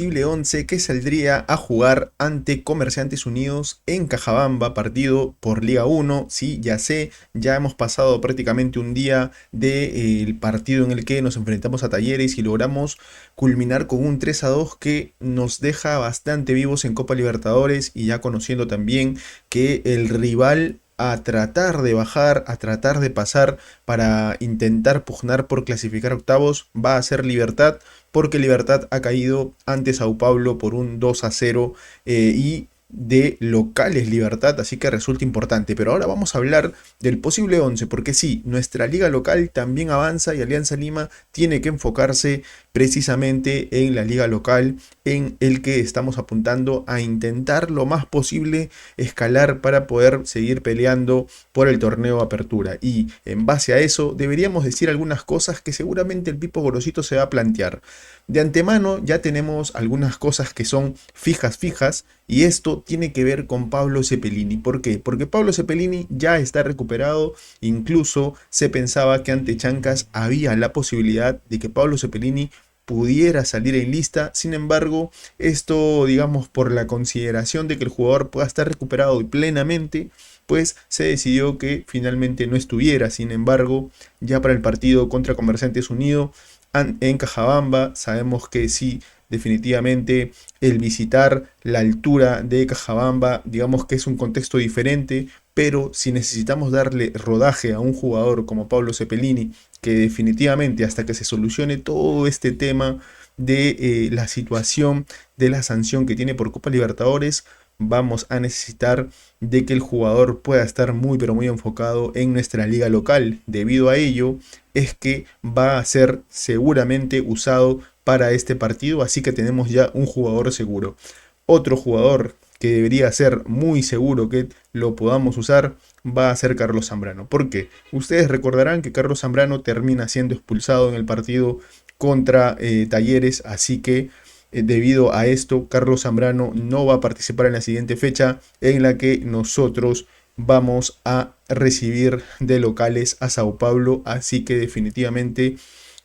Posible 11 que saldría a jugar ante Comerciantes Unidos en Cajabamba, partido por Liga 1. Sí, ya sé, ya hemos pasado prácticamente un día del partido en el que nos enfrentamos a Talleres y logramos culminar con un 3-2 que nos deja bastante vivos en Copa Libertadores, y ya conociendo también que el rival a tratar de bajar, a tratar de pasar para intentar pugnar por clasificar octavos va a ser Libertad, porque Libertad ha caído ante Sao Paulo por un 2-0, y de locales Libertad, así que resulta importante. Pero ahora vamos a hablar del posible 11, porque sí, nuestra liga local también avanza y Alianza Lima tiene que enfocarse precisamente en la liga local, en el que estamos apuntando a intentar lo más posible escalar para poder seguir peleando por el torneo Apertura. Y en base a eso deberíamos decir algunas cosas que seguramente el Pipo Gorosito se va a plantear. De antemano ya tenemos algunas cosas que son fijas, y esto tiene que ver con Pablo Cepelini. ¿Por qué? Porque Pablo Cepelini ya está recuperado. Incluso se pensaba que ante Chancas había la posibilidad de que Pablo Cepelini pudiera salir en lista. Sin embargo, esto, digamos, por la consideración de que el jugador pueda estar recuperado y plenamente, pues se decidió que finalmente no estuviera. Sin embargo, ya para el partido contra Comerciantes Unidos en Cajabamba, sabemos que sí, definitivamente el visitar la altura de Cajabamba, digamos que es un contexto diferente, pero si necesitamos darle rodaje a un jugador como Pablo Cepelini, que definitivamente hasta que se solucione todo este tema de la situación de la sanción que tiene por Copa Libertadores, vamos a necesitar de que el jugador pueda estar muy pero muy enfocado en nuestra liga local. Debido a ello es que va a ser seguramente usado para este partido, así que tenemos ya un jugador seguro. Otro jugador que debería ser muy seguro que lo podamos usar va a ser Carlos Zambrano. ¿Por qué? Ustedes recordarán que Carlos Zambrano termina siendo expulsado en el partido contra Talleres, así que debido a esto, Carlos Zambrano no va a participar en la siguiente fecha, en la que nosotros vamos a recibir de locales a Sao Paulo. Así que definitivamente,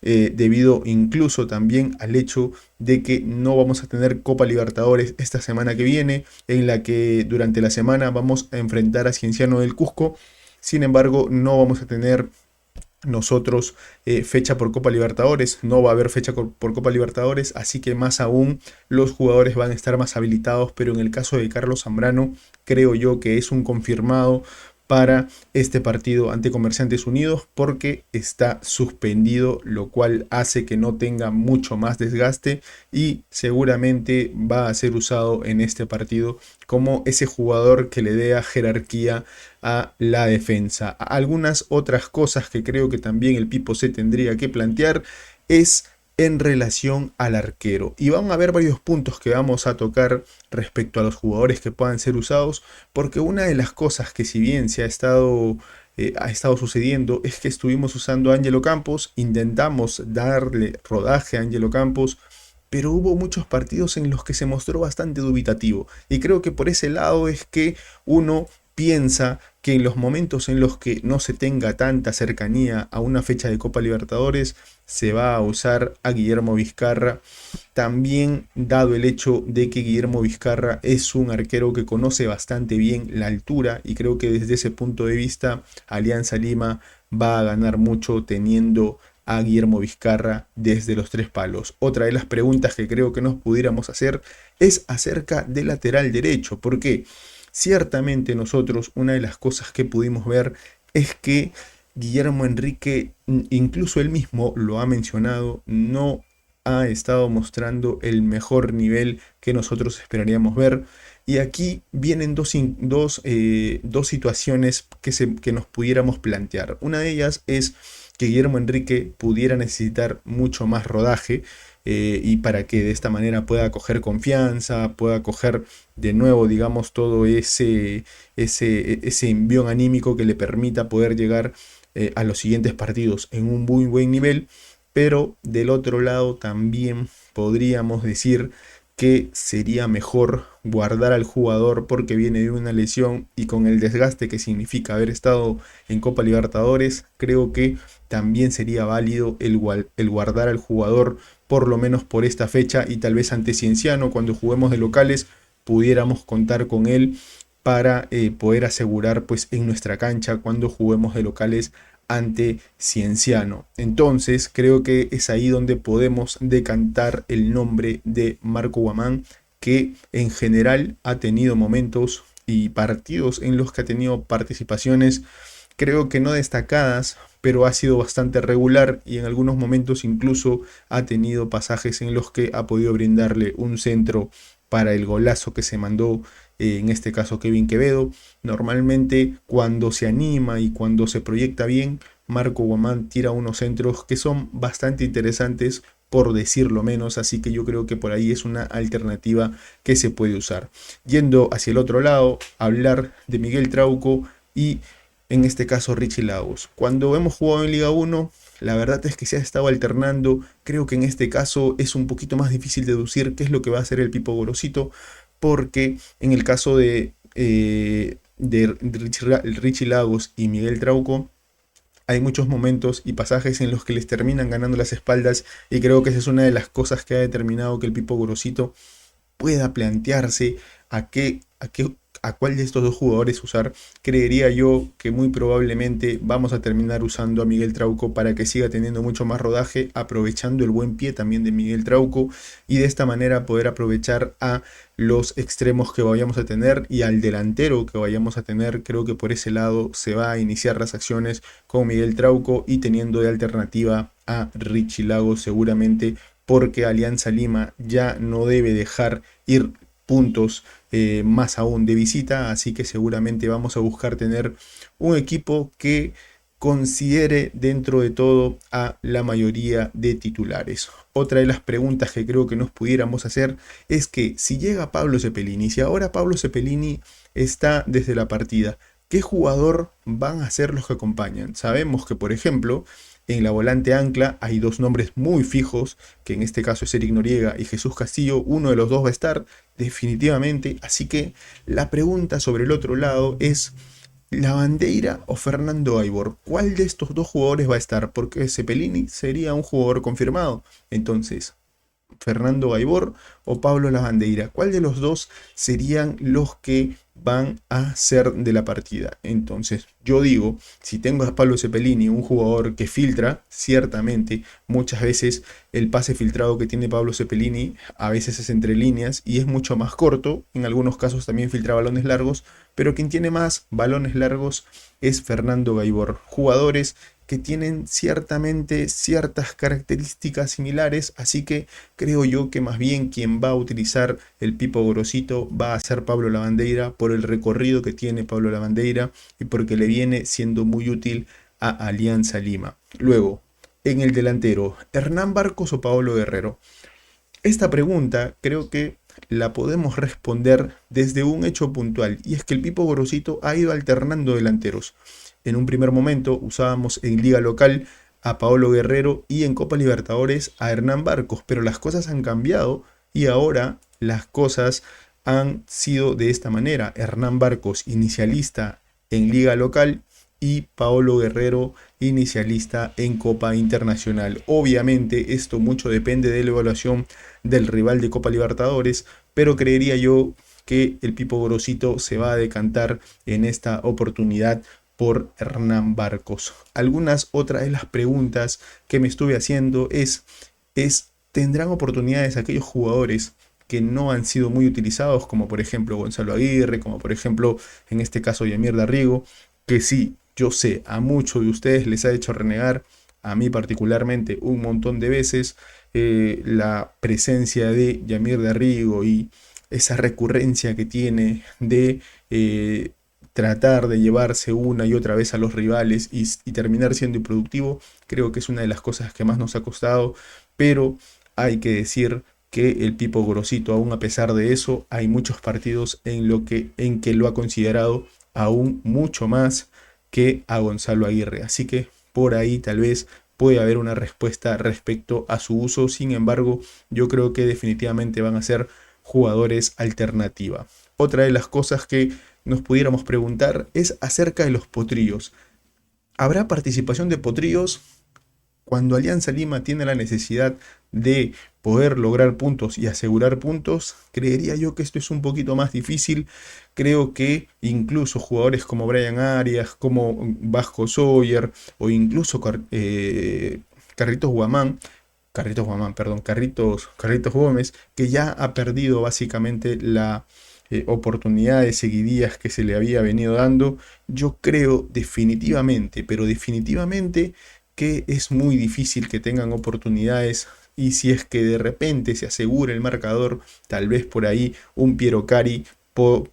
debido incluso también al hecho de que no vamos a tener Copa Libertadores esta semana que viene, en la que durante la semana vamos a enfrentar a Cienciano del Cusco. Sin embargo, no vamos a tener nosotros fecha por Copa Libertadores, no va a haber fecha por Copa Libertadores, así que más aún los jugadores van a estar más habilitados. Pero en el caso de Carlos Zambrano, creo yo que es un confirmado para este partido ante Comerciantes Unidos, porque está suspendido, lo cual hace que no tenga mucho más desgaste y seguramente va a ser usado en este partido como ese jugador que le dé jerarquía a la defensa. Algunas otras cosas que creo que también el Pipo se tendría que plantear es en relación al arquero. Y van a haber varios puntos que vamos a tocar respecto a los jugadores que puedan ser usados, porque una de las cosas que, si bien se ha estado sucediendo, es que estuvimos usando a Ángelo Campos, intentamos darle rodaje a Ángelo Campos, pero hubo muchos partidos en los que se mostró bastante dubitativo. Y creo que por ese lado es que uno piensa que en los momentos en los que no se tenga tanta cercanía a una fecha de Copa Libertadores, se va a usar a Guillermo Vizcarra. También dado el hecho de que Guillermo Vizcarra es un arquero que conoce bastante bien la altura, y creo que desde ese punto de vista Alianza Lima va a ganar mucho teniendo a Guillermo Vizcarra desde los tres palos. Otra de las preguntas que creo que nos pudiéramos hacer es acerca del lateral derecho. ¿Por qué? Ciertamente nosotros, una de las cosas que pudimos ver es que Guillermo Enrique, incluso él mismo lo ha mencionado, no ha estado mostrando el mejor nivel que nosotros esperaríamos ver. Y aquí vienen dos situaciones que nos pudiéramos plantear. Una de ellas es que Guillermo Enrique pudiera necesitar mucho más rodaje, y para que de esta manera pueda coger confianza, pueda coger de nuevo, digamos, todo ese envión anímico que le permita poder llegar a los siguientes partidos en un muy buen nivel. Pero del otro lado también podríamos decir que sería mejor guardar al jugador porque viene de una lesión, y con el desgaste que significa haber estado en Copa Libertadores, creo que también sería válido el guardar al jugador por lo menos por esta fecha, y tal vez ante Cienciano, cuando juguemos de locales, pudiéramos contar con él para poder asegurar pues en nuestra cancha cuando juguemos de locales ante Cienciano. Entonces creo que es ahí donde podemos decantar el nombre de Marco Guamán, que en general ha tenido momentos y partidos en los que ha tenido participaciones, creo que no destacadas, pero ha sido bastante regular, y en algunos momentos incluso ha tenido pasajes en los que ha podido brindarle un centro para el golazo que se mandó, en este caso Kevin Quevedo. Normalmente cuando se anima y cuando se proyecta bien, Marco Guamán tira unos centros que son bastante interesantes, por decirlo menos, así que yo creo que por ahí es una alternativa que se puede usar. Yendo hacia el otro lado, hablar de Miguel Trauco y en este caso Richie Lagos. Cuando hemos jugado en Liga 1, la verdad es que se ha estado alternando. Creo que en este caso es un poquito más difícil deducir qué es lo que va a hacer el Pipo Gorosito, porque en el caso de Richie Lagos y Miguel Trauco, hay muchos momentos y pasajes en los que les terminan ganando las espaldas, y creo que esa es una de las cosas que ha determinado que el Pipo Gorosito pueda plantearse a cuál de estos dos jugadores usar. Creería yo que muy probablemente vamos a terminar usando a Miguel Trauco para que siga teniendo mucho más rodaje, aprovechando el buen pie también de Miguel Trauco, y de esta manera poder aprovechar a los extremos que vayamos a tener y al delantero que vayamos a tener. Creo que por ese lado se va a iniciar las acciones con Miguel Trauco, y teniendo de alternativa a Richie Lagos seguramente, porque Alianza Lima ya no debe dejar ir puntos, más aún de visita, así que seguramente vamos a buscar tener un equipo que considere dentro de todo a la mayoría de titulares. Otra de las preguntas que creo que nos pudiéramos hacer es que si llega Pablo Cepelini, si ahora Pablo Cepelini está desde la partida, ¿qué jugador van a ser los que acompañan? Sabemos que, por ejemplo, en la volante ancla hay dos nombres muy fijos, que en este caso es Eric Noriega y Jesús Castillo. Uno de los dos va a estar definitivamente, así que la pregunta sobre el otro lado es: ¿Lavandeira o Fernando Aibor? ¿Cuál de estos dos jugadores va a estar? Porque Cepelini sería un jugador confirmado. Entonces, Fernando Gaibor o Pablo Lavandeira, ¿cuál de los dos serían los que van a ser de la partida? Entonces, yo digo, si tengo a Pablo Cepelini, un jugador que filtra, ciertamente muchas veces el pase filtrado que tiene Pablo Cepelini a veces es entre líneas y es mucho más corto. En algunos casos también filtra balones largos, pero quien tiene más balones largos es Fernando Gaibor. Jugadores que tienen ciertamente ciertas características similares, así que creo yo que más bien quien va a utilizar el Pipo Gorosito va a ser Pablo Lavandeira, por el recorrido que tiene Pablo Lavandeira y porque le viene siendo muy útil a Alianza Lima. Luego, en el delantero, ¿Hernán Barcos o Paolo Guerrero? Esta pregunta creo que la podemos responder desde un hecho puntual, y es que el Pipo Gorosito ha ido alternando delanteros. En un primer momento usábamos en liga local a Paolo Guerrero y en Copa Libertadores a Hernán Barcos, pero las cosas han cambiado y ahora las cosas han sido de esta manera: Hernán Barcos inicialista en liga local y Paolo Guerrero inicialista en Copa Internacional. Obviamente esto mucho depende de la evaluación del rival de Copa Libertadores, pero creería yo que el Pipo Gorosito se va a decantar en esta oportunidad por Hernán Barcos. Algunas otras de las preguntas que me estuve haciendo es ¿tendrán oportunidades aquellos jugadores que no han sido muy utilizados, como por ejemplo Gonzalo Aguirre, como por ejemplo en este caso Yamir Darrigo, que sí, yo sé, a muchos de ustedes les ha hecho renegar, a mí particularmente un montón de veces, la presencia de Yamir Darrigo y esa recurrencia que tiene de tratar de llevarse una y otra vez a los rivales y terminar siendo improductivo? Creo que es una de las cosas que más nos ha costado, pero hay que decir que el Pipo Gorosito, aún a pesar de eso, hay muchos partidos en que lo ha considerado aún mucho más que a Gonzalo Aguirre. Así que por ahí tal vez puede haber una respuesta respecto a su uso. Sin embargo, yo creo que definitivamente van a ser jugadores alternativa. Otra de las cosas que nos pudiéramos preguntar es acerca de los potrillos. ¿Habrá participación de potrillos? cuando Alianza Lima tiene la necesidad de poder lograr puntos y asegurar puntos, creería yo que esto es un poquito más difícil. Creo que incluso jugadores como Brian Arias, como Vasco Sawyer o incluso Carritos Guamán, Carritos Gómez, que ya ha perdido básicamente la oportunidad de seguidillas que se le había venido dando. Yo creo definitivamente, pero definitivamente que es muy difícil que tengan oportunidades. Y si es que de repente se asegura el marcador, tal vez por ahí un Piero Cari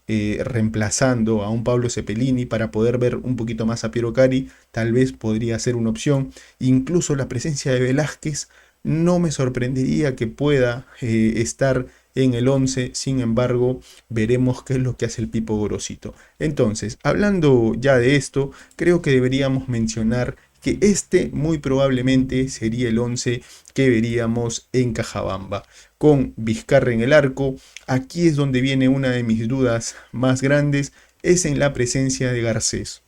reemplazando a un Pablo Cepelini para poder ver un poquito más a Piero Cari, tal vez podría ser una opción. Incluso la presencia de Velázquez no me sorprendería que pueda estar en el 11, sin embargo, veremos qué es lo que hace el Pipo Gorosito. Entonces, hablando ya de esto, creo que deberíamos mencionar que este muy probablemente sería el 11 que veríamos en Cajabamba, con Vizcarra en el arco. Aquí es donde viene una de mis dudas más grandes, es en la presencia de Garcés.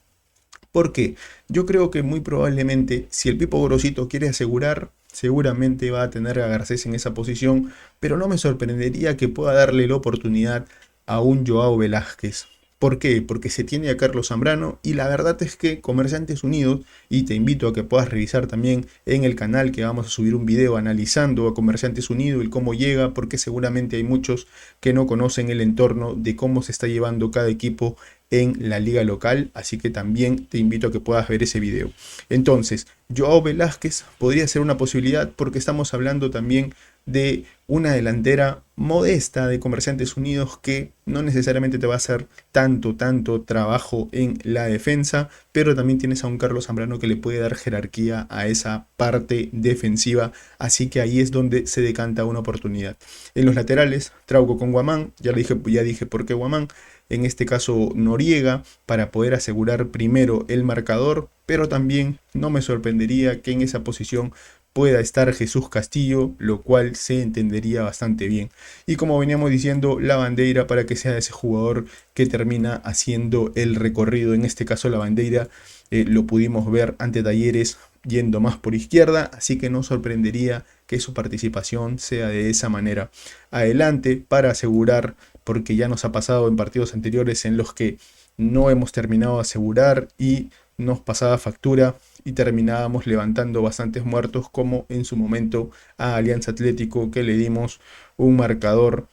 ¿Por qué? Yo creo que muy probablemente si el Pipo Gorosito quiere asegurar, seguramente va a tener a Garcés en esa posición, pero no me sorprendería que pueda darle la oportunidad a un Joao Velázquez. ¿Por qué? Porque se tiene a Carlos Zambrano y la verdad es que Comerciantes Unidos, y te invito a que puedas revisar también en el canal que vamos a subir un video analizando a Comerciantes Unidos y cómo llega, porque seguramente hay muchos que no conocen el entorno de cómo se está llevando cada equipo en la liga local, así que también te invito a que puedas ver ese video. Entonces, Joao Velázquez podría ser una posibilidad porque estamos hablando también de una delantera modesta de Comerciantes Unidos que no necesariamente te va a hacer tanto trabajo en la defensa, pero también tienes a un Carlos Zambrano que le puede dar jerarquía a esa parte defensiva, así que ahí es donde se decanta una oportunidad. En los laterales, Trauco con Guamán, ya dije por qué Guamán, en este caso Noriega, para poder asegurar primero el marcador, pero también no me sorprendería que en esa posición pueda estar Jesús Castillo, lo cual se entendería bastante bien. Y como veníamos diciendo, la bandera para que sea ese jugador que termina haciendo el recorrido. En este caso la bandera lo pudimos ver ante Talleres yendo más por izquierda, así que no sorprendería que su participación sea de esa manera. Adelante para asegurar, porque ya nos ha pasado en partidos anteriores en los que no hemos terminado de asegurar y nos pasaba factura y terminábamos levantando bastantes muertos, como en su momento a Alianza Atlético, que le dimos un marcador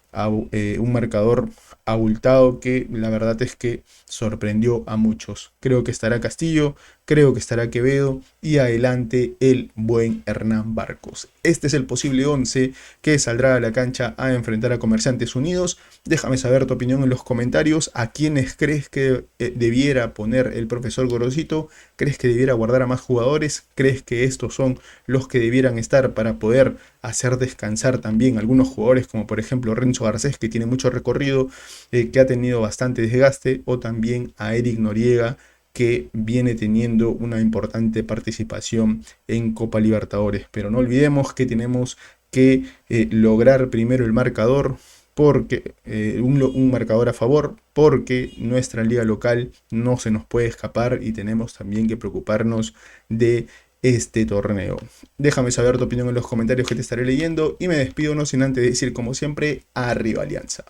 abultado que la verdad es que sorprendió a muchos. Creo que estará Castillo, creo que estará Quevedo y adelante el buen Hernán Barcos. Este es el posible 11 que saldrá a la cancha a enfrentar a Comerciantes Unidos. Déjame saber tu opinión en los comentarios. ¿A quiénes crees que debiera poner el profesor Gorosito? ¿Crees que debiera guardar a más jugadores? ¿Crees que estos son los que debieran estar para poder hacer descansar también algunos jugadores, como por ejemplo Renzo Garcés, que tiene mucho recorrido, que ha tenido bastante desgaste, o también a Eric Noriega, que viene teniendo una importante participación en Copa Libertadores? Pero no olvidemos que tenemos que lograr primero el marcador, porque un marcador a favor, porque nuestra liga local no se nos puede escapar y tenemos también que preocuparnos de este torneo. Déjame saber tu opinión en los comentarios, que te estaré leyendo, y me despido no sin antes decir, como siempre, arriba Alianza.